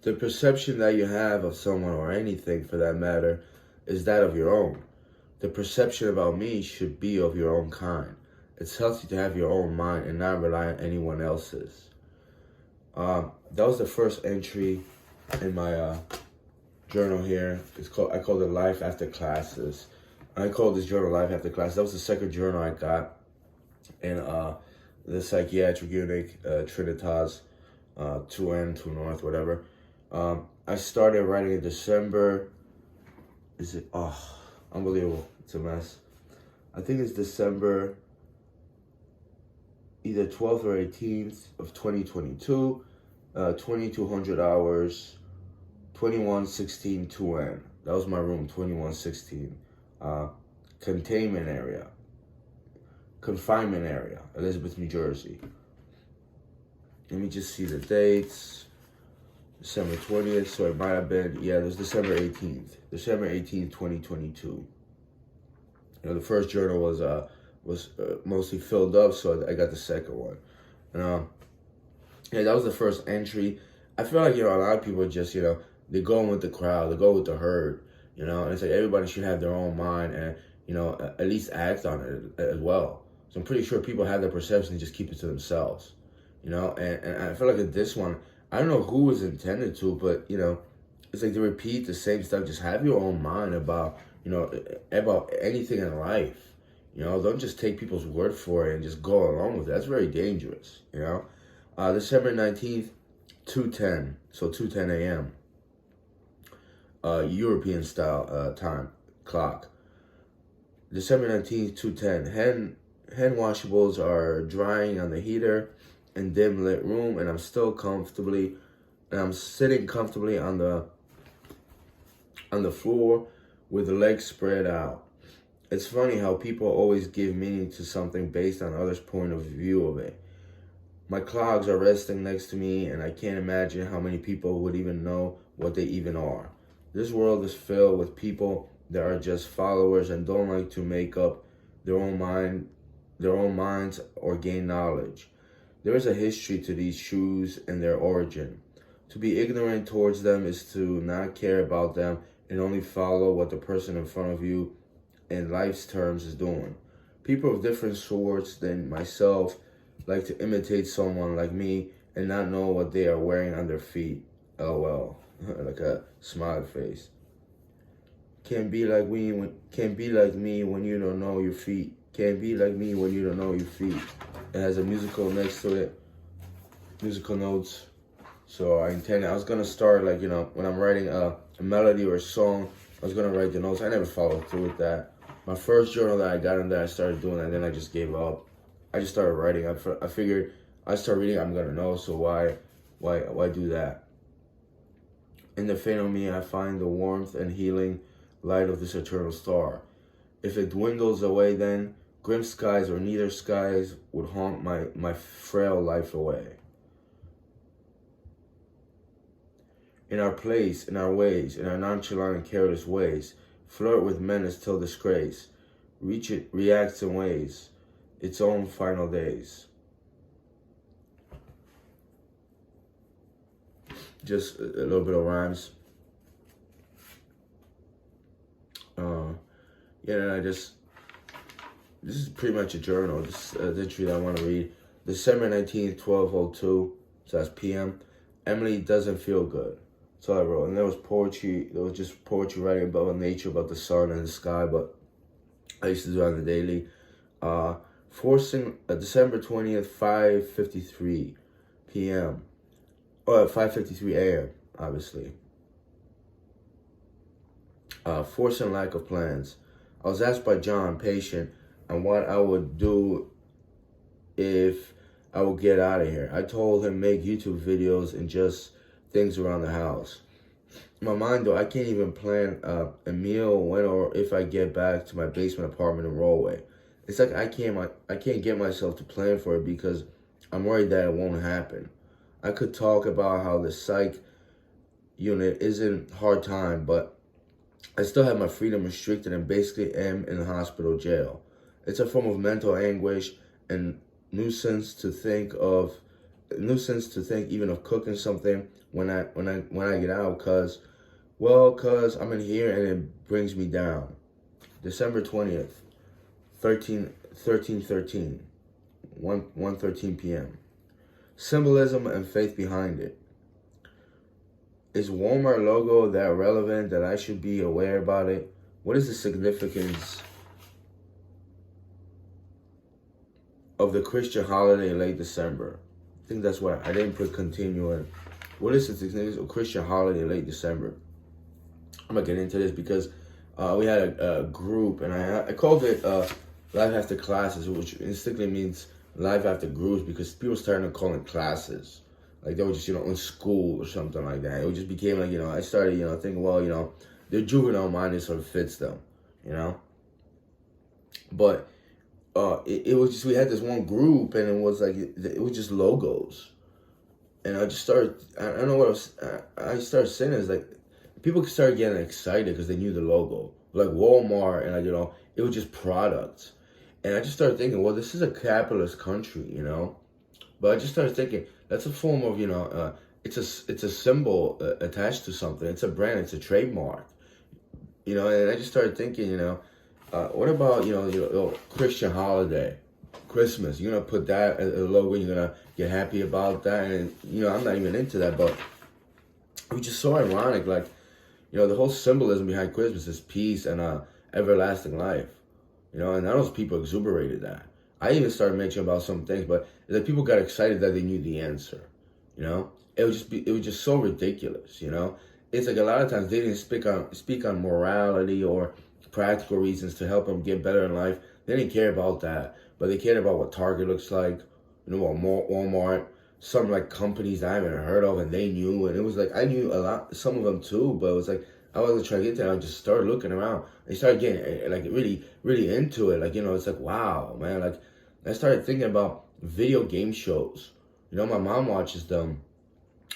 The perception that you have of someone or anything for that matter is that of your own. The perception about me should be of your own kind. It's healthy to have your own mind and not rely on anyone else's. That was the first entry in my journal here. I called it Life After Classes. I called this journal Life After Classes. That was the second journal I got in the psychiatric unit, Trinitas, 2N, 2 North, whatever. I started writing in December. Unbelievable. It's a mess. I think it's December either 12th or 18th of 2022, 2200 hours, 2116 2N. That was my room, 2116. Confinement area, Elizabeth, New Jersey. Let me just see the dates. December 20th, so it might have been, it was December 18th. December 18th, 2022. The first journal was mostly filled up, so I got the second one. And that was the first entry. I feel like, a lot of people just, they go with the crowd, they go with the herd, and it's like everybody should have their own mind and, at least act on it as well. So I'm pretty sure people have their perception and just keep it to themselves, and I feel like in this one, I don't know who was intended to, but, it's like they repeat the same stuff. Just have your own mind about, about anything in life. Don't just take people's word for it and just go along with it. That's very dangerous, December 19th, 2:10, so 2:10 a.m. European style time clock. December 19th, 2:10. Hand washables are drying on the heater in dim lit room, and I'm sitting comfortably on the floor with the legs spread out. It's funny how people always give meaning to something based on others' point of view of it. My clogs are resting next to me, and I can't imagine how many people would even know what they even are. This world is filled with people that are just followers and don't like to make up their own minds or gain knowledge. There is a history to these shoes and their origin. To be ignorant towards them is to not care about them and only follow what the person in front of you in life's terms is doing. People of different sorts than myself like to imitate someone like me and not know what they are wearing on their feet. LOL. Like a smiley face. Can't be like me when you don't know your feet. Can't be like me when you don't know your feet. It has a musical next to it. Musical notes. So I was gonna start when I'm writing a melody or a song, I was gonna write the notes. I never followed through with that. My first journal that I got in there, I started doing that, and then I just gave up. I just started writing. I figured I start reading, I'm gonna know. So why do that? In the fate of me, I find the warmth and healing light of this eternal star. If it dwindles away, then grim skies or neither skies would haunt my frail life away. In our place, in our ways, in our nonchalant and careless ways, flirt with menace till disgrace. Reacts in ways, its own final days. Just a little bit of rhymes. This is pretty much a journal. This is the entry that I want to read. December 19th, 12:02, so that's PM. Emily doesn't feel good. That's all I wrote. And there was poetry. There was just poetry writing about nature, about the sun and the sky, but I used to do it on the daily. December 20th, 5:53 p.m. Or 5:53 a.m., obviously. Force and lack of plans. I was asked by John, patient, on what I would do if I would get out of here. I told him make YouTube videos and just things around the house. In my mind, though, I can't even plan a meal when or if I get back to my basement apartment in Rollway. It's like I can't get myself to plan for it because I'm worried that it won't happen. I could talk about how the psych unit isn't hard time, but I still have my freedom restricted and basically am in a hospital jail. It's a form of mental anguish and nuisance to think of nuisance to think even of cooking something when I get out, cause I'm in here and it brings me down. December 20th, 13, 1:13 p.m. Symbolism and faith behind it. Is Walmart logo that relevant that I should be aware about it? What is the significance of the Christian holiday in late December? I think that's what I didn't put continuing. What is the significance of Christian holiday in late December? I'm gonna get into this because we had a group, and I called it life after classes, which instinctively means life after groups, because people started to call it classes. Like they were just, in school or something like that. It just became like, I started, thinking, well, their juvenile mind, it sort of fits them, But it was just, we had this one group, and it was like, it was just logos. And I just started, I don't know what else, I started saying is like, people started getting excited because they knew the logo. Like Walmart, and it was just products. And I just started thinking, well, this is a capitalist country, But I just started thinking, that's a form of, it's a symbol attached to something. It's a brand, it's a trademark, And I just started thinking, what about, your Christian holiday, Christmas? You're going to put that as a logo, you're going to get happy about that. And, I'm not even into that, but it was just so ironic. Like, the whole symbolism behind Christmas is peace and everlasting life, and those people exuberated that. I even started mentioning about some things, but it's like people got excited that they knew the answer, It was just so ridiculous, It's like a lot of times they didn't speak on morality or practical reasons to help them get better in life. They didn't care about that, but they cared about what Target looks like, what Walmart, some like companies I haven't heard of, and they knew, and it was like I knew a lot, some of them too, but it was like I wasn't trying to get there. I just started looking around. I started getting like really, really into it. Like it's like wow, man. Like I started thinking about video game shows. My mom watches them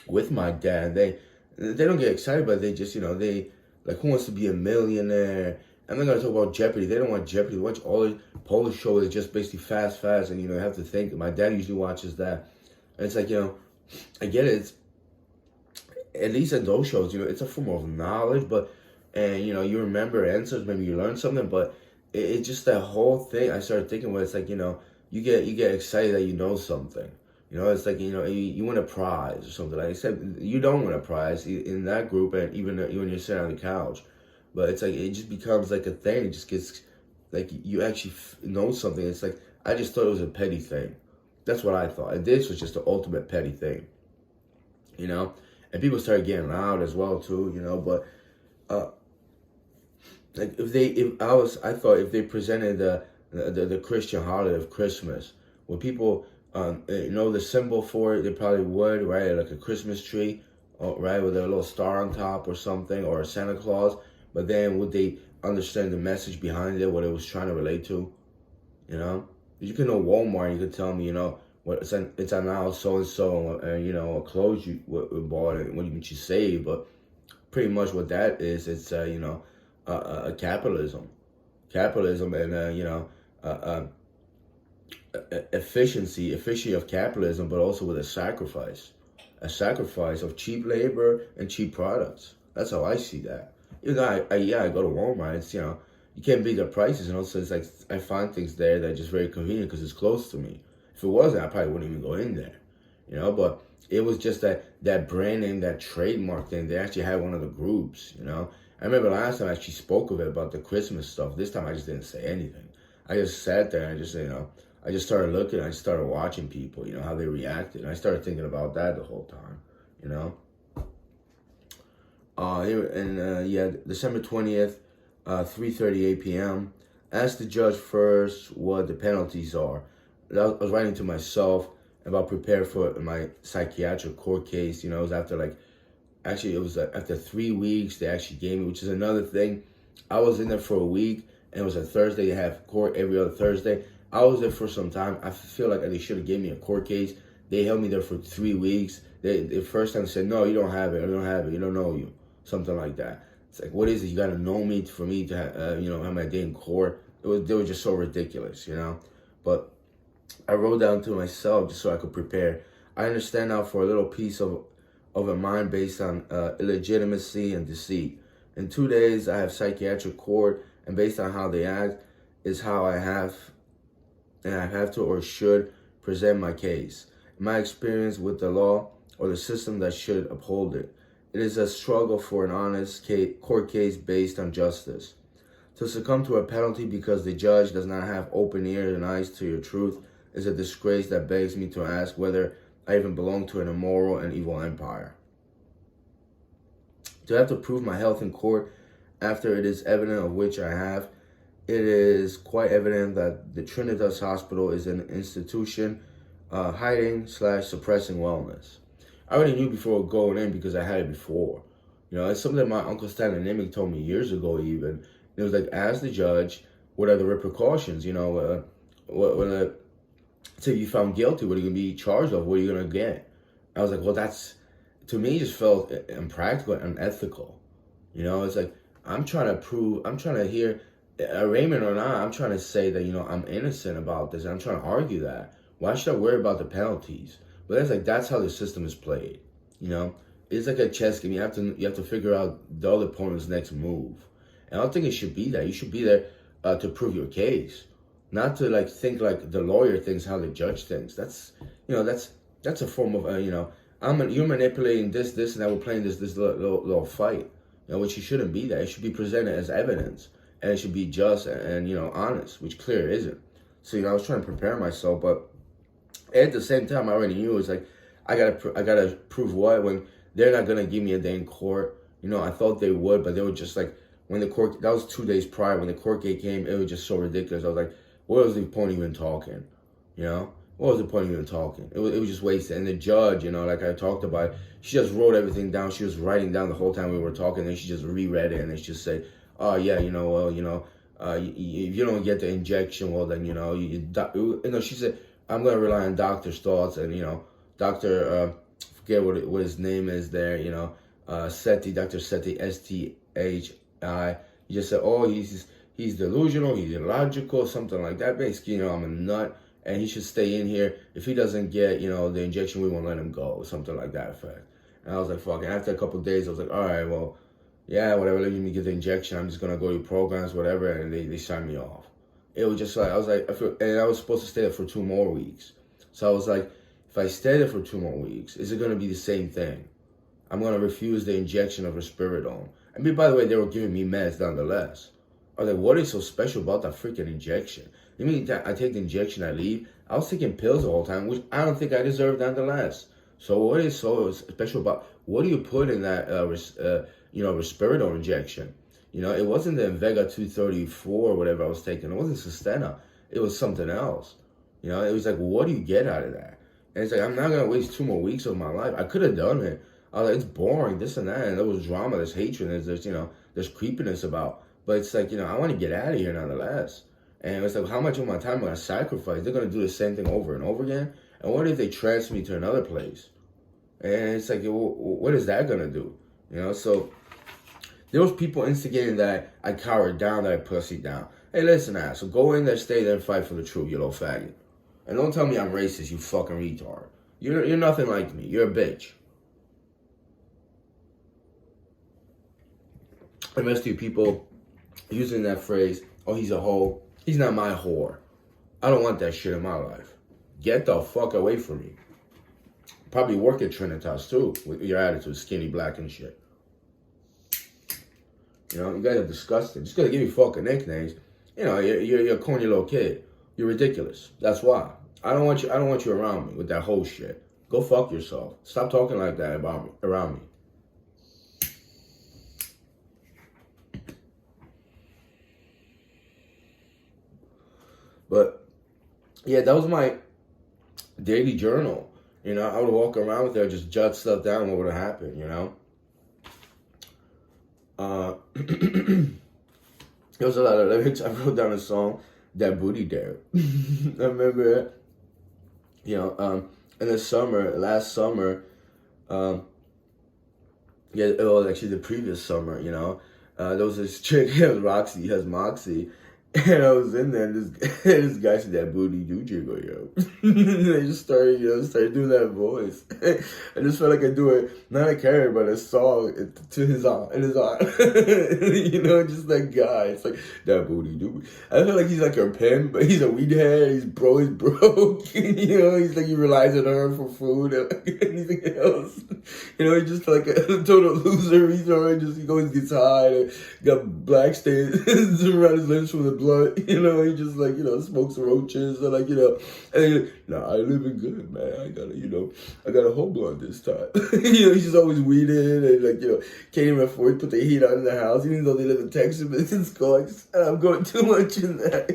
with my dad. They don't get excited, but they just they like Who Wants to Be a Millionaire. I'm not gonna talk about Jeopardy. They don't want Jeopardy. They watch all the Polish shows. It's just basically fast, and you have to think. My dad usually watches that. And it's like, I get it. It's, at least in those shows, it's a form of knowledge, and you remember answers, maybe you learn something, but it's just that whole thing. I started thinking where it's like, you get excited that you know something. It's like, you win a prize or something like that. Except you don't win a prize in that group, and even when you're sitting on the couch. But it's like, it just becomes like a thing. It just gets, like, you actually know something. It's like, I just thought it was a petty thing. That's what I thought. And this was just the ultimate petty thing, And people started getting loud as well too, But like I thought if they presented the Christian holiday of Christmas, would people know the symbol for it? They probably would, right? Like a Christmas tree, right, with a little star on top or something, or a Santa Claus. But then would they understand the message behind it, what it was trying to relate to? You can know Walmart. You can tell me, what it's on now so and so, and clothes you bought and what you saved. But pretty much what that is, it's capitalism, and efficiency of capitalism, but also with a sacrifice of cheap labor and cheap products. That's how I see that. Even though I go to Walmart, it's you can't beat the prices, so it's like I find things there that are just very convenient because it's close to me. If it wasn't, I probably wouldn't even go in there, but it was just that brand name, that trademark thing. They actually had one of the groups, I remember last time I actually spoke of it about the Christmas stuff. This time I just didn't say anything. I just sat there and I just, I just started looking, I just started watching people, how they reacted. And I started thinking about that the whole time, December 20th, 3:38 p.m. Ask the judge first what the penalties are. I was writing to myself about prepare for my psychiatric court case. It was after after 3 weeks they actually gave me, which is another thing. I was in there for a week, and it was a Thursday. They have court every other Thursday. I was there for some time. I feel like they should have given me a court case. They held me there for 3 weeks. The first time they said, no, you don't have it. I don't have it. You don't know you. Something like that. It's like, what is it? You got to know me for me to have my day in court. They were just so ridiculous, But I wrote down to myself just so I could prepare. I understand now for a little piece of a mind based on illegitimacy and deceit. In 2 days, I have psychiatric court, and based on how they act, is how I have to or should present my case. In my experience with the law or the system that should uphold it, it is a struggle for an honest court case based on justice. To succumb to a penalty because the judge does not have open ears and eyes to your truth is a disgrace that begs me to ask whether I even belong to an immoral and evil empire. To have to prove my health in court after it is evident of which I have, it is quite evident that the Trinitas hospital is an institution hiding/suppressing wellness. I already knew before going in because I had it before. It's something my Uncle Stan and Nimick told me years ago even. It was like, ask the judge, what are the repercussions? Say you found guilty, what are you going to be charged of? What are you going to get? I was like, well, that's, to me, just felt impractical and unethical. It's like, I'm trying to hear, arraignment or not, I'm trying to say that, I'm innocent about this. I'm trying to argue that. Why should I worry about the penalties? But that's how the system is played. It's like a chess game. You have to figure out the other opponent's next move. And I don't think it should be that. You should be there to prove your case, not to think like the lawyer thinks how the judge thinks. That's a form of you're manipulating this, and that. We're playing this little fight. Which it shouldn't be that. It should be presented as evidence, and it should be just and honest, which clear isn't. So I was trying to prepare myself, but at the same time, I already knew it was like I gotta prove what when they're not gonna give me a day in court. I thought they would, but they were just like. When the court, that was 2 days prior, when the court date came, it was just so ridiculous. I was like, what was the point of even talking? What was the point of even talking? It was just wasted. And the judge, like I talked about, she just wrote everything down. She was writing down the whole time we were talking, and she just reread it, and it's just said, oh, yeah, if you don't get the injection, well, then, she said, I'm going to rely on doctor's thoughts, and, Dr., forget what his name is there, Seti, Dr. Seti, STH, he just said, oh, he's delusional, he's illogical, something like that. Basically, I'm a nut, and he should stay in here. If he doesn't get, the injection, we won't let him go, something like that effect. And I was like, fuck. And after a couple of days, I was like, all right, well, yeah, whatever, let me get the injection. I'm just going to go to programs, whatever, and they signed me off. It was just like, I was like, and I was supposed to stay there for 2 more weeks. So I was like, if I stay there for 2 more weeks, is it going to be the same thing? I'm going to refuse the injection of risperidone. I mean, by the way, they were giving me meds nonetheless. I was like, what is so special about that freaking injection? You mean that I take the injection, I leave? I was taking pills the whole time, which I don't think I deserved nonetheless. So what is so special about, what do you put in that, risperidone injection? It wasn't the Invega 234 or whatever I was taking. It wasn't Sustenna. It was something else. It was like, what do you get out of that? And it's like, I'm not going to waste 2 more weeks of my life. I could have done it. I was like, it's boring, this and that, and there was drama, there's hatred, there's creepiness about. But it's like, I want to get out of here nonetheless. And it's like, how much of my time am I going to sacrifice? They're going to do the same thing over and over again. And what if they transfer me to another place? And it's like, what is that going to do? So there was people instigating that I cowered down, that I pussied down. Hey, listen, so go in there, stay there, and fight for the truth, you little faggot. And don't tell me I'm racist, you fucking retard. You're nothing like me. You're a bitch. The rest of you people using that phrase, oh, he's a hoe. He's not my whore. I don't want that shit in my life. Get the fuck away from me. Probably work at Trinitas too, with your attitude, skinny, black, and shit. You guys are disgusting. Just gonna give you fucking nicknames. You're a corny little kid. You're ridiculous. That's why. I don't want you around me with that whole shit. Go fuck yourself. Stop talking like that around me. But yeah, that was my daily journal. I would walk around with there, just jot stuff down, what would have happened, There was a lot of lyrics. I wrote down a song, That Booty Dare. I remember it. In the summer, last summer, well, actually the previous summer, there was this chick, Roxy, has Moxie, And I was in there, and this guy said, "That booty do jiggle, yo." And I just started, started doing that voice. I just felt like I do it, not a character, but a song to his aunt, and his aunt. Just that guy. It's like, "That booty do." I feel like he's like her pimp, but he's a weed head. He's broke. He's like, he relies on her for food and anything else. He's just like a total loser. He always gets high. And got black stains around his lips from the blood. He just like, smokes roaches and like, and I living good, man. I got a whole blunt this time. He's just always weeded and like, can't even afford to put the heat on in the house, even though they live in Texas, but it's cold. I'm going too much in that,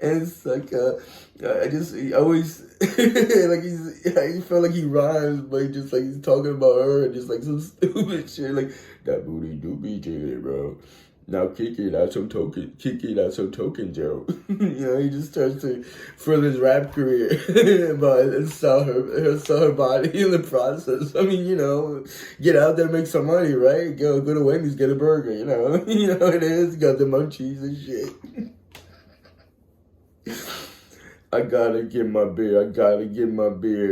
and it's like, I always, like I felt like he rhymes, but he's talking about her and just like some stupid shit, like, "That booty do be jiggling, bro. Now kick it out some token, Joe." He just starts to further his rap career, but sell her body in the process. I mean, get out there, make some money, right? Go to Wendy's, get a burger, it is, got the munchies and shit. I gotta get my beer,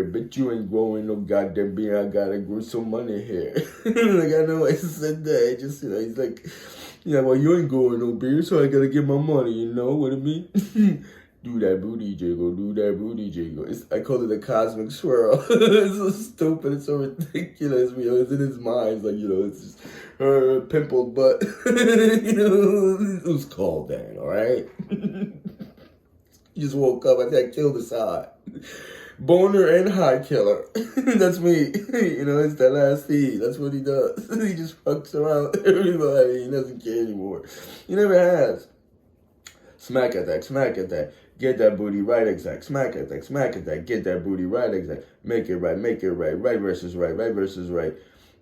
but you ain't growing no goddamn beer. I gotta grow some money here. Like, I know I said that, just, he's like, well, you ain't growing no beer, so I gotta get my money, you know what I mean? Do that booty jiggle. I call it the cosmic swirl. It's so stupid, it's so ridiculous, it's in his mind, like, it's just her pimpled butt. It was called that, alright? Just woke up, I think I killed his high. Boner and high killer. That's me. It's that last feed. That's what he does. He just fucks around everybody. He doesn't care anymore. He never has. Smack attack. Get that booty right, exact. Smack attack. Get that booty right, exact. Make it right. Right versus right.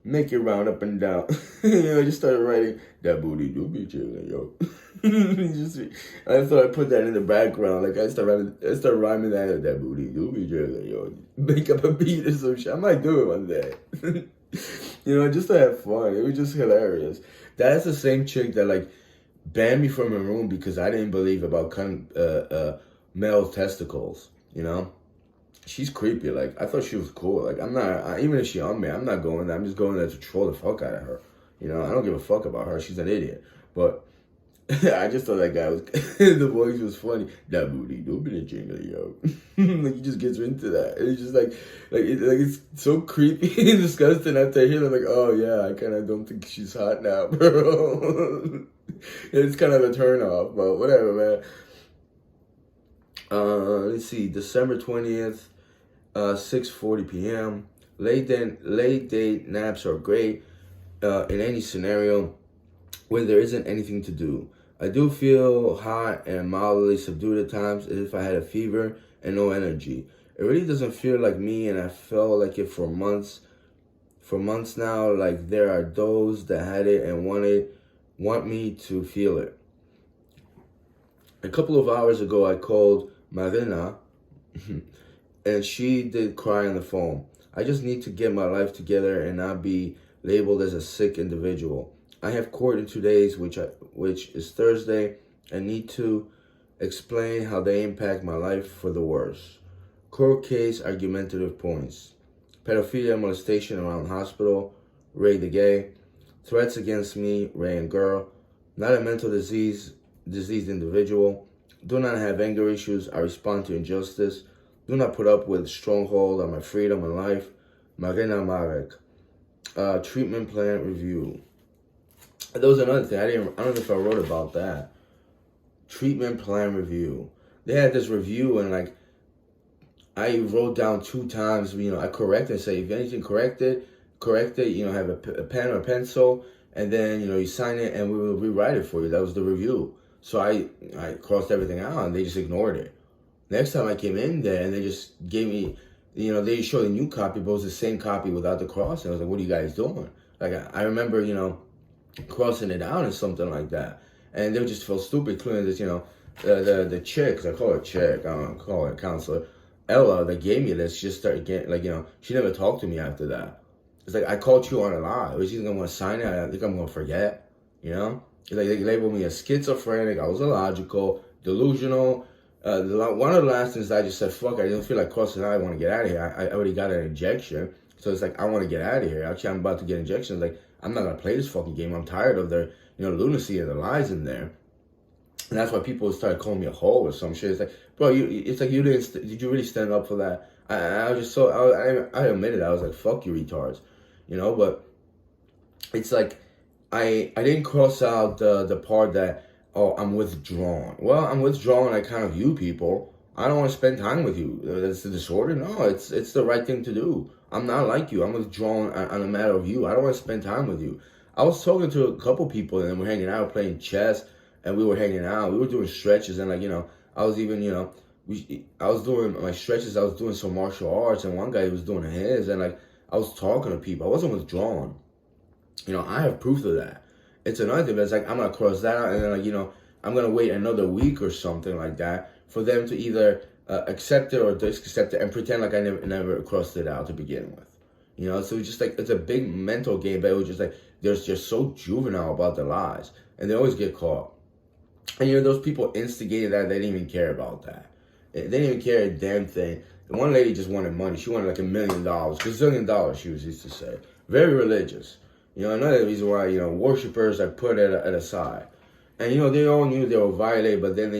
Make it round up and down. I just started writing, "That booty do be chilling, yo." I thought I'd put that in the background. Like, I started rhyming that booty do be chilling, yo. Make up a beat or some shit. I might do it one day. Just to have fun. It was just hilarious. That's the same chick that like banned me from her room because I didn't believe about male testicles. She's creepy. Like, I thought she was cool. Like, even if she on me, I'm not going there. I'm just going there to troll the fuck out of her. I don't give a fuck about her. She's an idiot. But I just thought that guy was, the voice was funny. "That booty do be jingle, yo." Like, he just gets into that. And it's just it's so creepy and disgusting after I hear it. I'm like, oh yeah, I kind of don't think she's hot now, bro. It's kind of a turn off, but whatever, man. Let's see, December 20th. 6:40 p.m. Late date naps are great in any scenario when there isn't anything to do. I do feel hot and mildly subdued at times as if I had a fever and no energy. It really doesn't feel like me, and I felt like it for months. For months now, like there are those that had it and want me to feel it. A couple of hours ago, I called Marina. And she did cry on the phone. I just need to get my life together and not be labeled as a sick individual. I have court in 2 days, which is Thursday, and need to explain how they impact my life for the worse. Court case argumentative points. Pedophilia, molestation around hospital, Ray the gay. Threats against me, Ray and girl. Not a mental diseased individual. Do not have anger issues. I respond to injustice. Do not put up with stronghold on my freedom and life. Marina Marek. Treatment plan review. That was another thing. I don't know if I wrote about that. Treatment plan review. They had this review and like I wrote down 2 times. I corrected and say if anything correct it. Have a pen or pencil, and then you sign it and we will rewrite it for you. That was the review. So I crossed everything out and they just ignored it. Next time I came in there and they just gave me, they showed a new copy, but it was the same copy without the cross. And I was like, what are you guys doing? Like, I remember, crossing it out or something like that. And they just felt stupid, including this, the chick, 'cause I call her chick, I don't call her counselor, Ella, that gave me this, just started getting, she never talked to me after that. It's like, I called you on a lie. Was she going to want to sign it? I think I'm going to forget, Like they labeled me a schizophrenic. I was illogical, delusional. One of the last things I just said, fuck, I didn't feel like crossing out. I want to get out of here. I already got an injection. So it's like, I want to get out of here. Actually, I'm about to get injections. Like, I'm not going to play this fucking game. I'm tired of their, lunacy and the lies in there. And that's why people started calling me a hoe or some shit. It's like, bro, it's like, did you really stand up for that? I was just so, I admitted, I was like, fuck you retards, but it's like, I didn't cross out the part that, oh, I'm withdrawn. Well, I'm withdrawn. I kind of view people. I don't want to spend time with you. That's the disorder. No, it's the right thing to do. I'm not like you. I'm withdrawn on a matter of you. I don't want to spend time with you. I was talking to a couple people and we're hanging out playing chess, and we were hanging out. We were doing stretches, and I was even I was doing my stretches. I was doing some martial arts, and one guy was doing his, and I was talking to people. I wasn't withdrawn. I have proof of that. It's another thing, but it's like, I'm going to cross that out, and then, I'm going to wait another week or something like that for them to either accept it or accept it and pretend like I never crossed it out to begin with. So it's just like, it's a big mental game, but it was just like, they're just so juvenile about their lies, and they always get caught. And, those people instigated that. They didn't even care about that. They didn't even care a damn thing. The one lady just wanted money. She wanted like $1 million, gazillion, she was used to say. Very religious. Another reason why, worshipers are put at a side. And, they all knew they were violated, but then,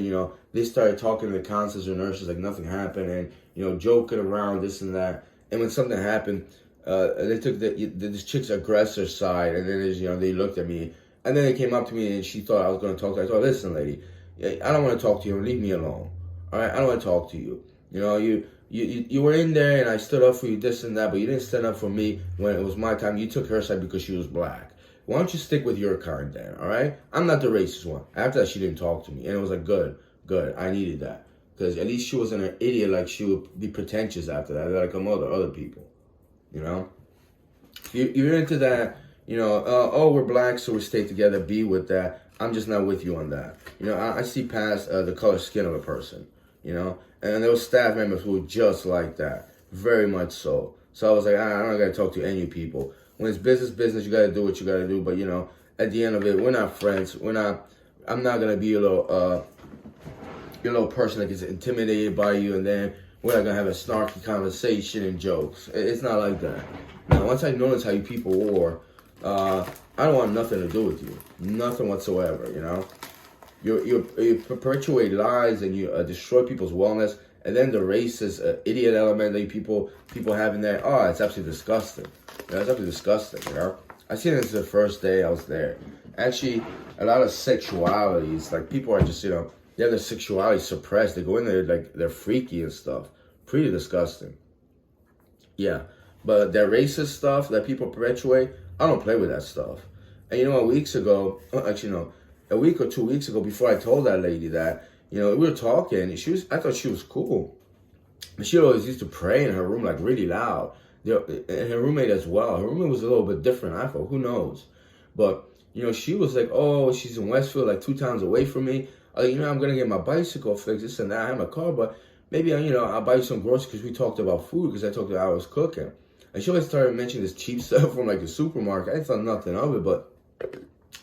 they started talking to the counselors or nurses like nothing happened, and, joking around, this and that. And when something happened, they took this chick's aggressor side, and then, they looked at me, and then they came up to me, and she thought I was going to talk to her. I told her, listen, lady, I don't want to talk to you. Leave me alone. All right? I don't want to talk to you. You were in there, and I stood up for you, this and that, but you didn't stand up for me when it was my time. You took her side because she was black. Why don't you stick with your kind then, all right? I'm not the racist one. After that, she didn't talk to me, and it was like, good. I needed that. Because at least she wasn't an idiot like she would be pretentious after that, like other people, If you're into that, oh, we're black, so we stay together, be with that. I'm just not with you on that. I see past the color skin of a person, And there were staff members who were just like that, very much so. So I was like, I'm not gonna talk to any people. When it's business, you gotta do what you gotta do. But at the end of it, we're not friends. I'm not gonna be your little person that gets intimidated by you, and then we're not gonna have a snarky conversation and jokes. It's not like that. Now, once I notice how you people were, I don't want nothing to do with you, nothing whatsoever. You perpetuate lies and you destroy people's wellness, and then the racist idiot element that people have in there. Oh, it's absolutely disgusting. It's absolutely disgusting. I seen this the first day I was there. Actually, a lot of sexualities, like people are just they have their sexuality suppressed. They go in there like they're freaky and stuff. Pretty disgusting. Yeah, but that racist stuff that people perpetuate, I don't play with that stuff. And weeks ago, actually no. A week or 2 weeks ago, before I told that lady that, we were talking, I thought she was cool. But she always used to pray in her room, like, really loud. And her roommate as well. Her roommate was a little bit different, I thought. Who knows? But, she was like, oh, she's in Westfield, like 2 towns away from me. I'm going to get my bicycle fixed, this and that. I have my car, but maybe, I'll buy you some groceries because we talked about food because I told her I was cooking. And she always started mentioning this cheap stuff from, like, the supermarket. I thought nothing of it, but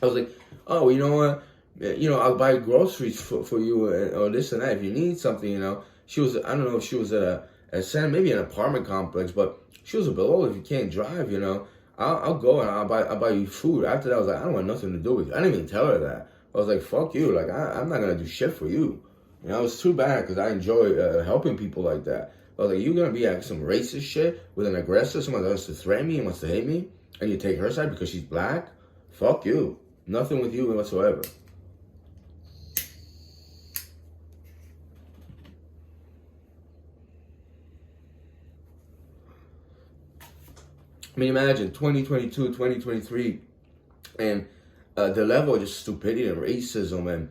I was like, oh, you know what? I'll buy groceries for you or this and that if you need something, She was, I don't know if she was at maybe an apartment complex, but she was a below. If you can't drive, I'll go and I'll buy you food. After that, I was like, I don't want nothing to do with you. I didn't even tell her that. I was like, fuck you. Like, I'm not going to do shit for you. It was too bad because I enjoy helping people like that. I was like, you're going to be some racist shit with an aggressor, someone that wants to threaten me and wants to hate me, and you take her side because she's black? Fuck you. Nothing with you whatsoever. I mean, imagine 2022, 2023, and the level of just stupidity and racism and,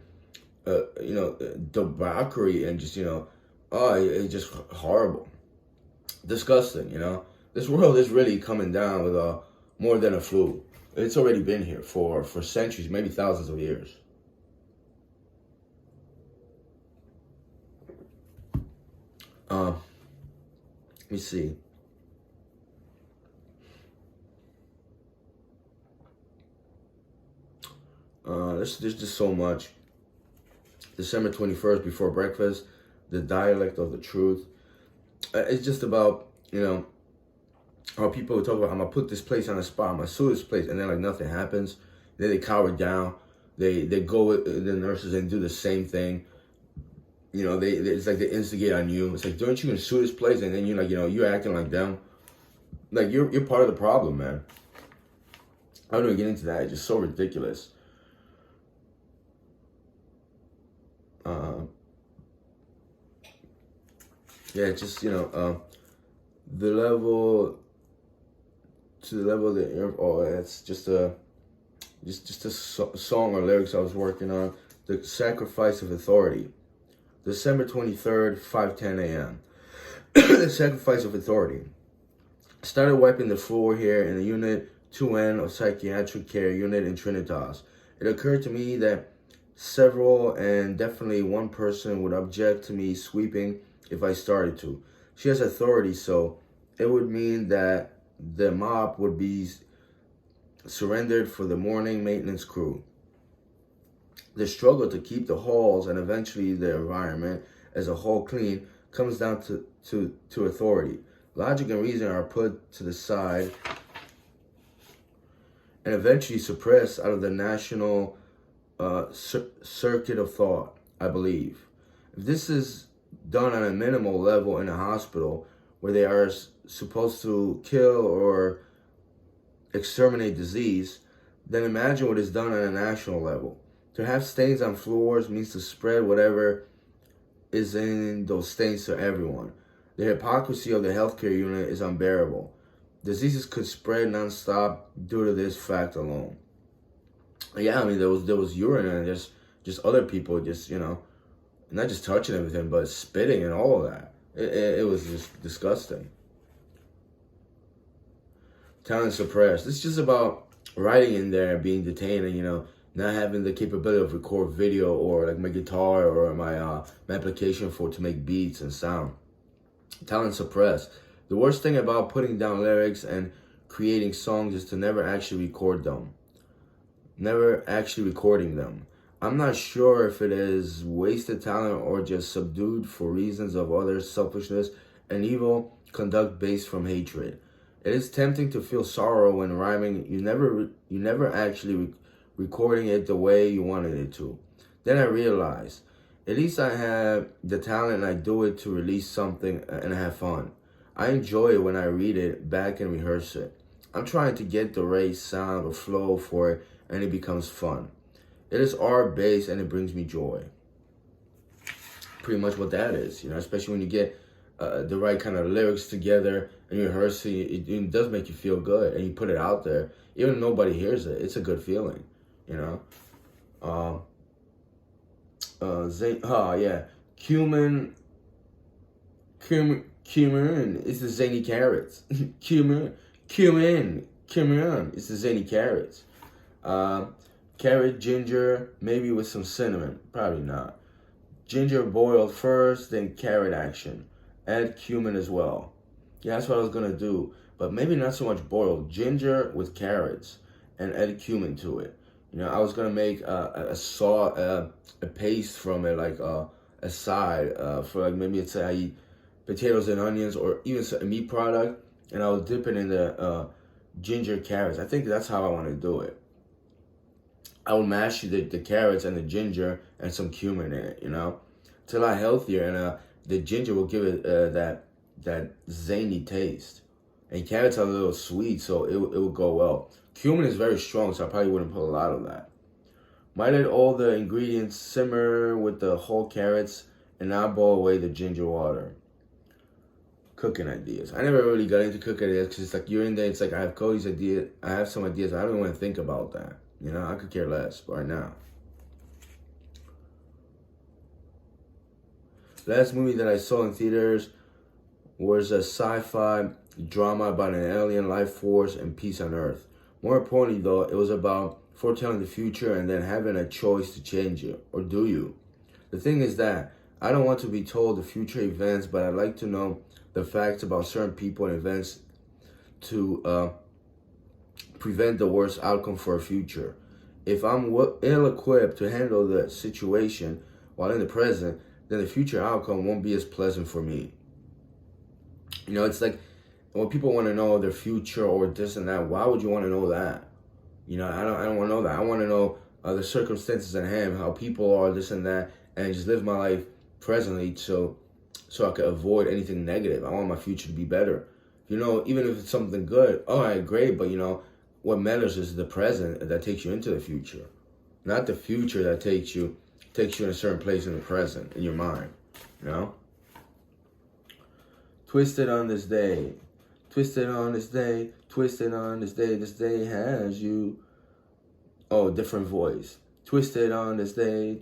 debauchery and just, it's just horrible. Disgusting, This world is really coming down with more than a flu. It's already been here for centuries, maybe thousands of years. Let me see. there's just so much. December 21st, before breakfast, the dialect of the truth. It's just about, how people talk about, I'm gonna put this place on the spot, I'm gonna sue this place, and then like nothing happens. Then they cower down. They go with the nurses and do the same thing. It's like they instigate on you. It's like, don't you gonna sue this place? And then you're like, you're acting like them. Like you're part of the problem, man. I don't even get into that. It's just so ridiculous. Yeah, just the level to the level of the it's just a song or lyrics I was working on. The Sacrifice of Authority, December 23rd, 5:10 a.m. The Sacrifice of Authority. Started wiping the floor here in the Unit 2N of Psychiatric Care Unit in Trinitas. It occurred to me that several and definitely one person would object to me sweeping if I started to. She has authority, so it would mean that the mop would be surrendered for the morning maintenance crew. The struggle to keep the halls and eventually the environment as a whole clean comes down to authority. Logic and reason are put to the side and eventually suppressed out of the national circuit of thought, I believe. If this is done on a minimal level in a hospital where they are supposed to kill or exterminate disease, then imagine what is done on a national level. To have stains on floors means to spread whatever is in those stains to everyone. The hypocrisy of the healthcare unit is unbearable. Diseases could spread nonstop due to this fact alone. Yeah, I mean there was urine and just other people just not just touching everything but spitting and all of that. It was just disgusting. Talent suppressed. It's just about writing in there and being detained and not having the capability of record video or like my guitar or my application to make beats and sound. Talent suppressed. The worst thing about putting down lyrics and creating songs is to never actually record them. Never actually recording them. I'm not sure if it is wasted talent or just subdued for reasons of other selfishness and evil conduct based from hatred. It is tempting to feel sorrow when rhyming. You never actually recording it the way you wanted it to. Then I realized, at least I have the talent and I do it to release something and have fun. I enjoy it when I read it back and rehearse it. I'm trying to get the right sound or flow for it and it becomes fun. It is art-based and it brings me joy. Pretty much what that is, especially when you get the right kind of lyrics together and you rehearse it, it does make you feel good and you put it out there. Even if nobody hears it, it's a good feeling, Cumin is the zany carrots. Cumin is the zany carrots. Carrot, ginger, maybe with some cinnamon. Probably not. Ginger boiled first, then carrot action. Add cumin as well. Yeah, that's what I was gonna do. But maybe not so much boiled. Ginger with carrots and add cumin to it. I was gonna make a paste from it, like a side for like maybe it's I eat potatoes and onions or even a meat product, and I will dip it in the ginger carrots. I think that's how I want to do it. I will mash the carrots and the ginger and some cumin in it, It's a lot healthier, and the ginger will give it that zany taste. And carrots are a little sweet, so it will go well. Cumin is very strong, so I probably wouldn't put a lot of that. Might let all the ingredients simmer with the whole carrots and now boil away the ginger water. Cooking ideas. I never really got into cooking ideas because it's like you're in there, it's like I have Cody's idea, I have some ideas, I don't even want to think about that. I could care less right now. Last movie that I saw in theaters was a sci-fi drama about an alien life force and peace on Earth. More importantly, though, it was about foretelling the future and then having a choice to change it. Or do you? The thing is that I don't want to be told the future events, but I'd like to know the facts about certain people and events to prevent the worst outcome for a future. If I'm ill-equipped to handle the situation while in the present, then the future outcome won't be as pleasant for me. You know, it's like when people want to know their future or this and that, why would you want to know that? You know, I don't want to know that. I want to know the circumstances at hand, how people are, this and that, and just live my life presently so I could avoid anything negative. I want my future to be better. You know, even if it's something good, all right, great, but you know, what matters is the present that takes you into the future, not the future that takes you in a certain place in the present, in your mind, you know? Twisted on this day, twisted on this day, twisted on this day has you. Oh, different voice. Twisted on this day,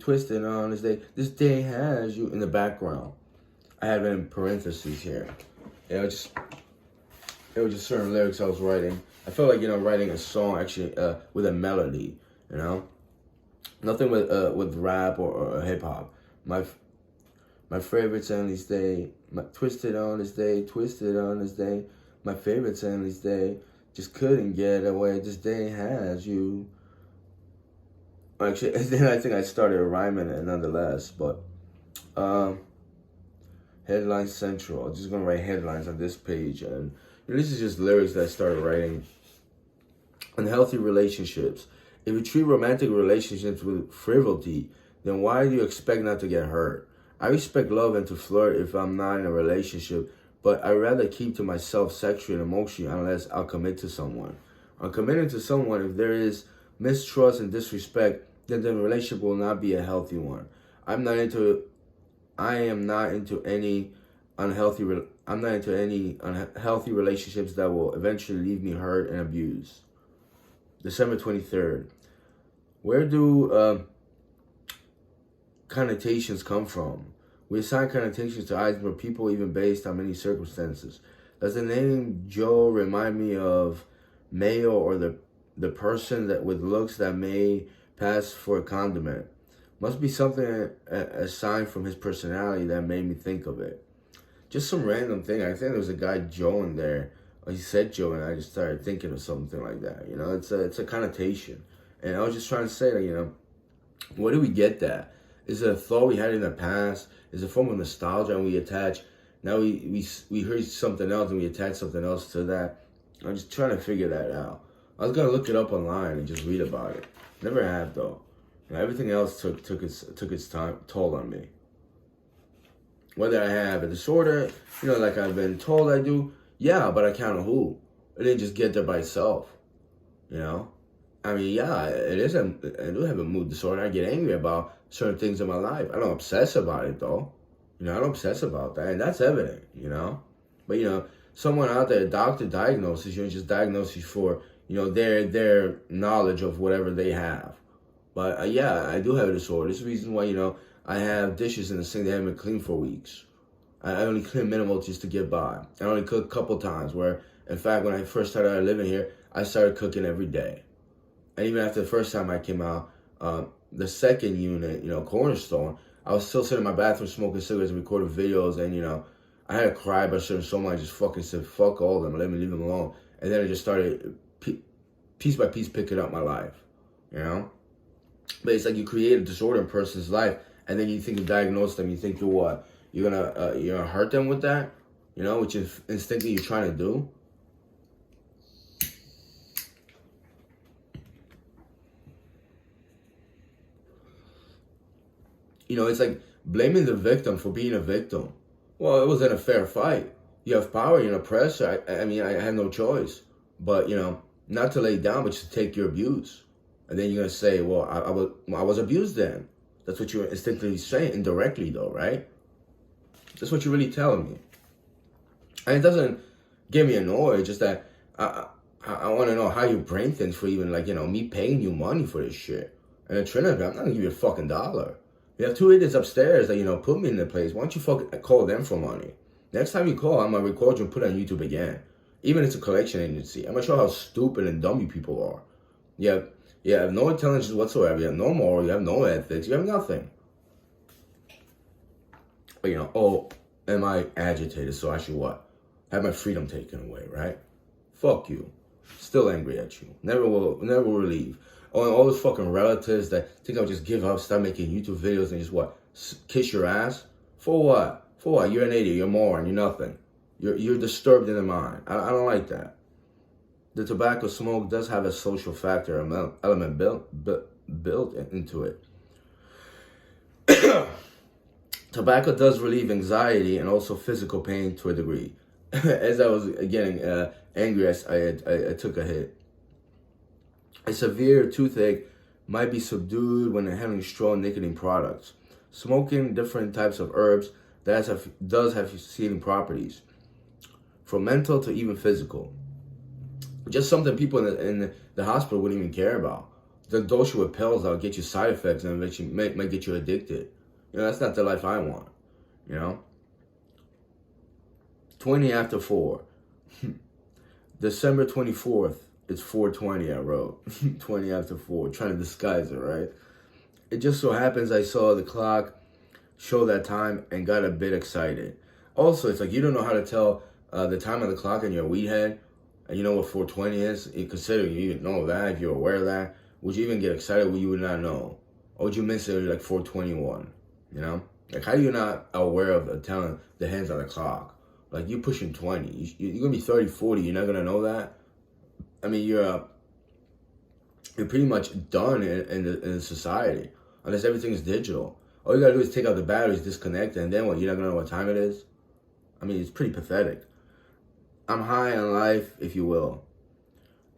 this day has you in the background. I have it in parentheses here. It was just certain lyrics I was writing. I felt like, you know, writing a song actually with a melody, you know? Nothing with rap or hip hop. My favorites on this day, twisted on this day, my favorites on this day, just couldn't get away, this day has you. Actually, then I think I started rhyming it nonetheless, but Headline Central. I'm just gonna write headlines on this page, and this is just lyrics that I started writing. Unhealthy relationships. If you treat romantic relationships with frivolity, then why do you expect not to get hurt? I respect love and to flirt if I'm not in a relationship, but I'd rather keep to myself sexually and emotionally unless I'll commit to someone. I'm committing to someone if there is mistrust and disrespect, then the relationship will not be a healthy one. I am not into any unhealthy relationships that will eventually leave me hurt and abused. December 23rd. Where do connotations come from? We assign connotations to items or people even based on many circumstances. Does the name Joe remind me of Mayo or the person that with looks that may pass for a condiment? Must be something assigned from his personality that made me think of it. Just some random thing. I think there was a guy Joe in there. He said Joe, and I just started thinking of something like that. You know, it's a connotation. And I was just trying to say, like, you know, where do we get that? Is it a thought we had in the past? Is it a form of nostalgia and we attach? Now we heard something else and we attach something else to that. I'm just trying to figure that out. I was gonna look it up online and just read about it. Never have though. You know, everything else took its toll on me. Whether I have a disorder, you know, like I've been told I do, yeah, but I count on who? It didn't just get there by itself. You know? I mean, yeah, I do have a mood disorder. I get angry about certain things in my life. I don't obsess about it though. You know, I don't obsess about that, and that's evident, you know? But, you know, someone out there, a doctor diagnoses you and just diagnoses for, you know, their knowledge of whatever they have. But, yeah, I do have a disorder. This is the reason why, you know, I have dishes in the sink that haven't been cleaned for weeks. I only clean minimal just to get by. I only cook a couple times where, in fact, when I first started living here, I started cooking every day. And even after the first time I came out, the second unit, you know, Cornerstone, I was still sitting in my bathroom smoking cigarettes and recording videos, and, you know, I had to cry about certain someone. I just fucking said, fuck all of them, let me leave them alone. And then I just started, piece by piece, picking up my life, you know? But it's like you create a disorder in a person's life, and then you think to diagnose them, you think you're what? You're gonna hurt them with that? You know, which is instinctively you're trying to do? You know, it's like blaming the victim for being a victim. Well, it wasn't a fair fight. You have power, you're an oppressor. I mean, I had no choice. But, you know, not to lay down, but just to take your abuse. And then you're going to say, well, I was abused then. That's what you're instinctively saying, indirectly though, right? That's what you're really telling me. And it doesn't get me annoyed, it's just that I want to know how your brain thinks for even, like, you know, me paying you money for this shit. And in Trinitas, I'm not going to give you a fucking dollar. You have two idiots upstairs that, you know, put me in the place. Why don't you fucking call them for money? Next time you call, I'm going to record you and put it on YouTube again. Even if it's a collection agency. I'm going to show how stupid and dumb you people are. You have no intelligence whatsoever. You have no moral. You have no ethics. You have nothing. But, you know, oh, am I agitated? So I should what? Have my freedom taken away, right? Fuck you. Still angry at you. Never will leave. Oh, and all those fucking relatives that think I'll just give up, start making YouTube videos and just what? Kiss your ass? For what? For what? You're an idiot. You're a moron. You're nothing. You're disturbed in the mind. I don't like that. The tobacco smoke does have a social factor element built into it. Tobacco does relieve anxiety and also physical pain to a degree. As I was getting angry, I took a hit. A severe toothache might be subdued when having strong nicotine products. Smoking different types of herbs does have healing properties, from mental to even physical. Just something people in the hospital wouldn't even care about. The dose you with pills that'll get you side effects and might get you addicted. That's not the life I want. 20 after 4. December 24th, it's 4:20, I wrote. 20 after 4, trying to disguise it, right? It just so happens I saw the clock show that time and got a bit excited. Also, it's like you don't know how to tell the time of the clock in your weed head, and you know what 4:20 is. Considering you even know that, if you're aware of that, would you even get excited when you would not know? Or would you miss it like 4:21? Like how are you not aware of telling the hands on the clock? Like you're pushing 20, you're gonna be 30, 40. You're not gonna know that. I mean, you're pretty much done in society unless everything is digital. All you gotta do is take out the batteries, disconnect, and then what? You're not gonna know what time it is. I mean, it's pretty pathetic. I'm high on life, if you will.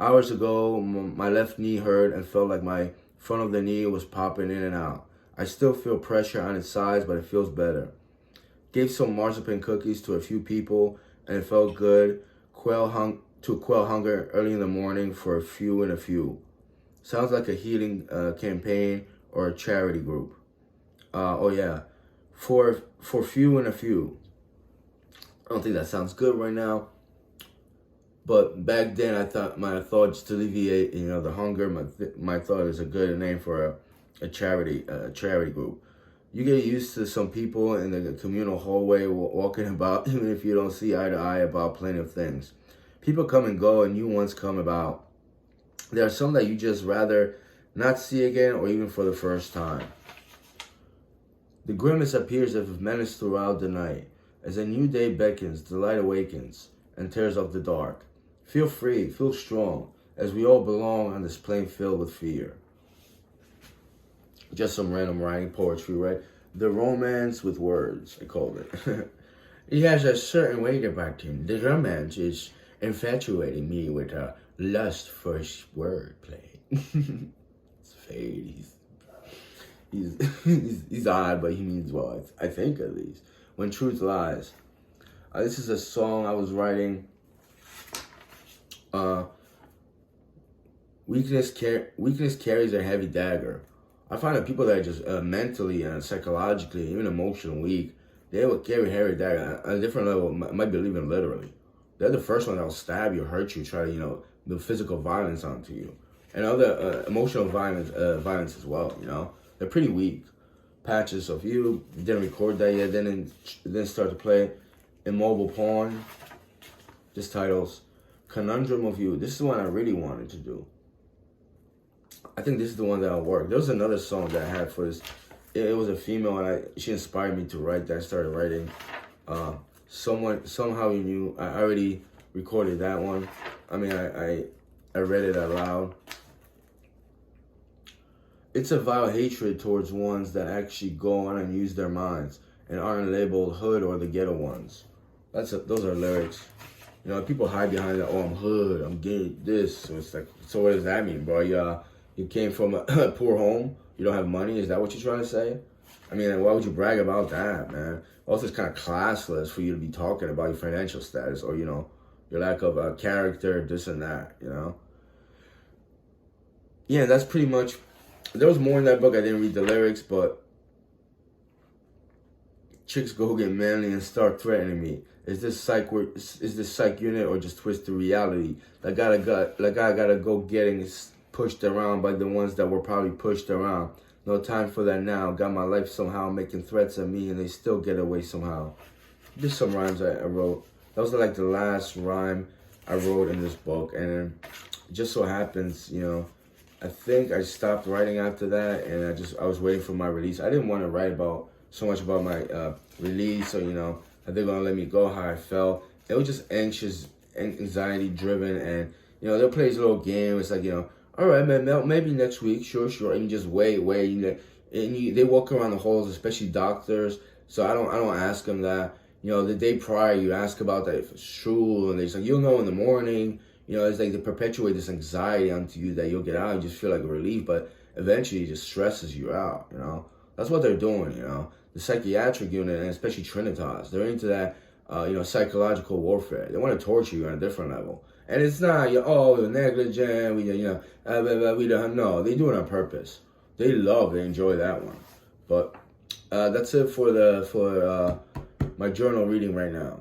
Hours ago, my left knee hurt and felt like my front of the knee was popping in and out. I still feel pressure on its sides, but it feels better. Gave some marzipan cookies to a few people, and it felt good. Quell hunger early in the morning for a few. Sounds like a healing campaign or a charity group. Oh yeah, for few and a few. I don't think that sounds good right now. But back then, I thought just to alleviate, the hunger. My thought is a good name for a charity group. You get used to some people in the communal hallway walking about, even if you don't see eye to eye about plenty of things. People come and go, and new ones come about. There are some that you just rather not see again, or even for the first time. The grimace appears as if menaced throughout the night. As a new day beckons, the light awakens and tears off the dark. Feel free, feel strong, as we all belong on this plane filled with fear. Just some random writing poetry, right? The romance with words, I called it. He has a certain way about him. The romance is infatuating me with a lust for wordplay. It's fade. He's odd, but he means well, I think at least. When truth lies. This is a song I was writing. Weakness carries a heavy dagger. I find that people that are just mentally and psychologically, even emotionally weak, they will carry a heavy dagger on a different level. Might be even literally. They're the first one that will stab you, hurt you, try to do physical violence onto you, and other emotional violence as well. They're pretty weak. Patches of you didn't record that yet. Then start to play immobile porn. Just titles. Conundrum of You. This is the one I really wanted to do. I think this is the one that'll work. There was another song that I had for this. It was a female, and she inspired me to write that. I started writing. Somehow You Knew. I already recorded that one. I mean, I read it out loud. It's a vile hatred towards ones that actually go on and use their minds and aren't labeled hood or the ghetto ones. Those are lyrics. People hide behind that. Oh, I'm hood. I'm gay. This. So it's like, so what does that mean, bro? You came from a poor home. You don't have money. Is that what you're trying to say? I mean, why would you brag about that, man? Also, it's kind of classless for you to be talking about your financial status or your lack of character, this and that. Yeah, that's pretty much. There was more in that book. I didn't read the lyrics, but chicks go get manly and start threatening me. Is this psych unit or just twisted reality? I gotta go getting pushed around by the ones that were probably pushed around. No time for that now. Got my life somehow making threats at me and they still get away somehow. Just some rhymes I wrote. That was like the last rhyme I wrote in this book, and it just so happens, I think I stopped writing after that, and I was waiting for my release. I didn't want to write about so much about my release, or how they're gonna let me go, how I felt. It was just anxious, anxiety driven, and they'll play this little game. It's like all right, man, maybe next week, sure, and you just wait, and they walk around the halls, especially doctors. So I don't ask them that. The day prior, you ask about that if it's true, and they're just like, you'll know in the morning. It's like they perpetuate this anxiety onto you that you'll get out and just feel like a relief, but eventually it just stresses you out, That's what they're doing, The psychiatric unit, and especially Trinitas, they're into that, psychological warfare. They want to torture you on a different level. And it's not, we're negligent, we don't, no, they do it on purpose. They enjoy that one. But that's it for my journal reading right now.